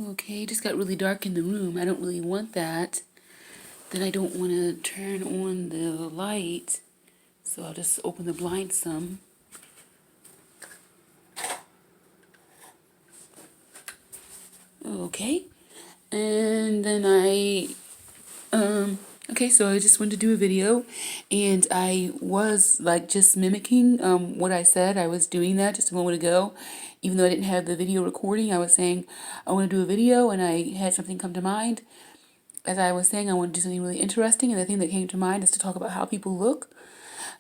Okay, it just got really dark in the room. I don't really want that. Then I don't want to turn on the light. So I'll just open the blind some. Okay. And then okay, so I just wanted to do a video, and I was like just mimicking what I said. I was doing that just a moment ago. Even though I didn't have the video recording, I was saying I want to do a video, and I had something come to mind. As I was saying, I want to do something really interesting, and the thing that came to mind is to talk about how people look.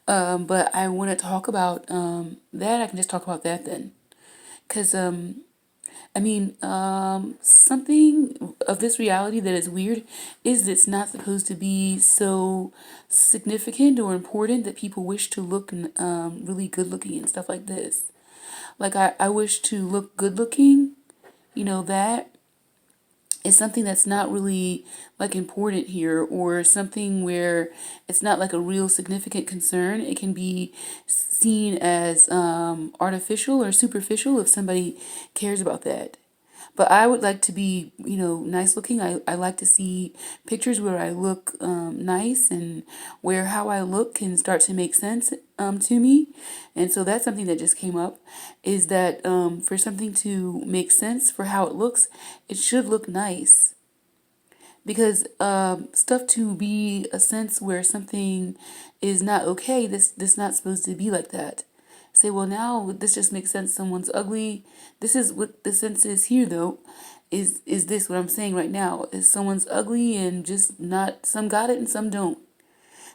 But I want to talk about that. I can just talk about that then. Because something of this reality that is weird is that it's not supposed to be so significant or important that people wish to look really good looking and stuff like this. Like, I wish to look good looking, that is something that's not really like important here, or something where it's not like a real significant concern. It can be seen as artificial or superficial if somebody cares about that. But I would like to be, nice looking. I like to see pictures where I look nice, and where how I look can start to make sense to me. And so that's something that just came up, is that for something to make sense for how it looks, it should look nice. Because stuff to be a sense where something is not okay, this not supposed to be like that. Say, well, now this just makes sense. Someone's ugly. This is what the sense is here, though. Is this what I'm saying right now? Is someone's ugly and just not, some got it and some don't.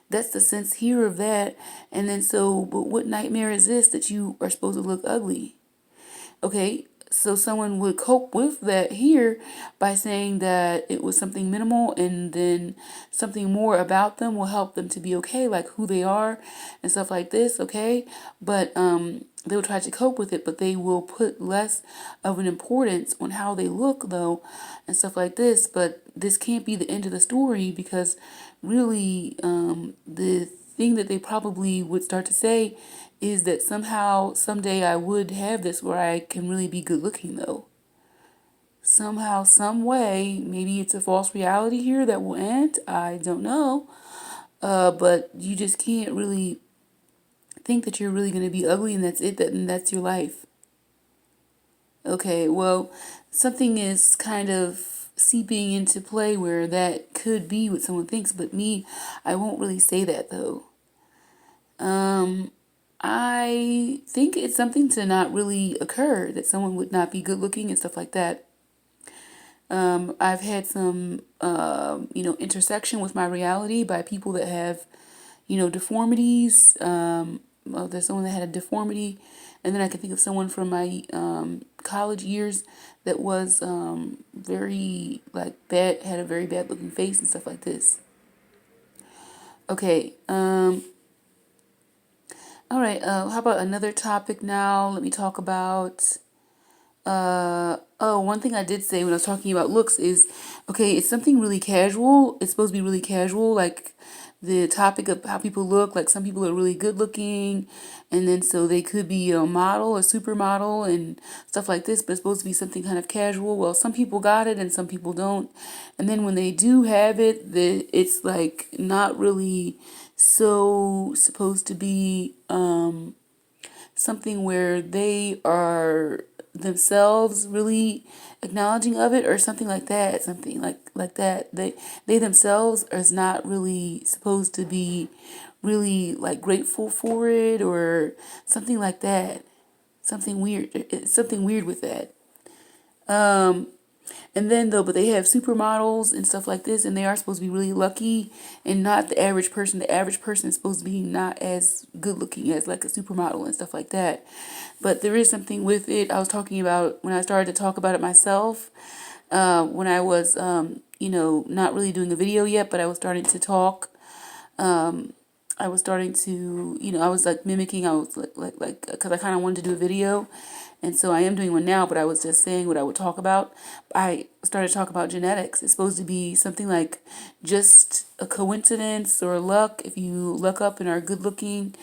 That's the sense here of that. And then so, but what nightmare is this that you are supposed to look ugly? Okay, so someone would cope with that here by saying that it was something minimal, and then something more about them will help them to be okay, like who they are and stuff like this, okay? But they will try to cope with it, but they will put less of an importance on how they look, though, and stuff like this. But this can't be the end of the story, because really the thing that they probably would start to say is that somehow, someday I would have this where I can really be good looking, though. Somehow, some way, maybe it's a false reality here that will end. I don't know. But you just can't really think that you're really going to be ugly and that's it, and that's your life. Okay, well, something is kind of seeping into play where that could be what someone thinks, but me, I won't really say that, though. I think it's something to not really occur, that someone would not be good looking and stuff like that. I've had some, intersection with my reality by people that have, deformities. Well, there's someone that had a deformity, and then I can think of someone from my college years that was very like bad, had a very bad looking face and stuff like this. Okay. All right. How about another topic now? Let me talk about. One thing I did say when I was talking about looks is, okay, it's something really casual. It's supposed to be really casual, like the topic of how people look. Like, some people are really good looking, and then so they could be a model, a supermodel, and stuff like this. But it's supposed to be something kind of casual. Well, some people got it and some people don't. And then when they do have it, it's like not really so supposed to be something where they are themselves really acknowledging of it, or something like that. Something like that. They themselves is not really supposed to be really like grateful for it, or something like that. Something weird. It's something weird with that. And then though, but they have supermodels and stuff like this, and they are supposed to be really lucky and not the average person. The average person is supposed to be not as good looking as like a supermodel and stuff like that. But there is something with it. I was talking about when I started to talk about it myself, when I was, not really doing a video yet, but I was starting to talk. I was starting to, I was like mimicking. I was because I kind of wanted to do a video. And so I am doing one now, but I was just saying what I would talk about. I started to talk about genetics. It's supposed to be something like just a coincidence or luck. If you luck up and are good looking,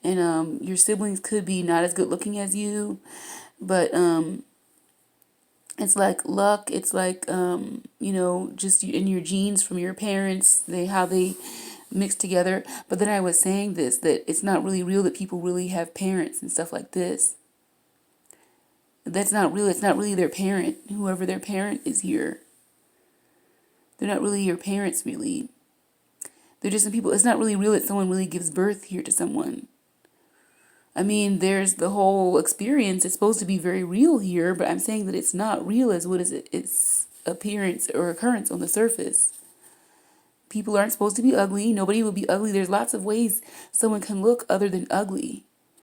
and your siblings could be not as good looking as you, but and It's like luck. It's like, just in your genes from your parents, how they mix together. But then I was saying this, that it's not really real that people really have parents and stuff like this. That's not real. It's not really their parent. Whoever their parent is here, they're not really your parents, really. They're just some people. It's not really real that someone really gives birth here to someone. I mean, there's the whole experience. It's supposed to be very real here, but I'm saying that it's not real as what is it? Its appearance or occurrence on the surface. People aren't supposed to be ugly. Nobody will be ugly. There's lots of ways someone can look other than ugly.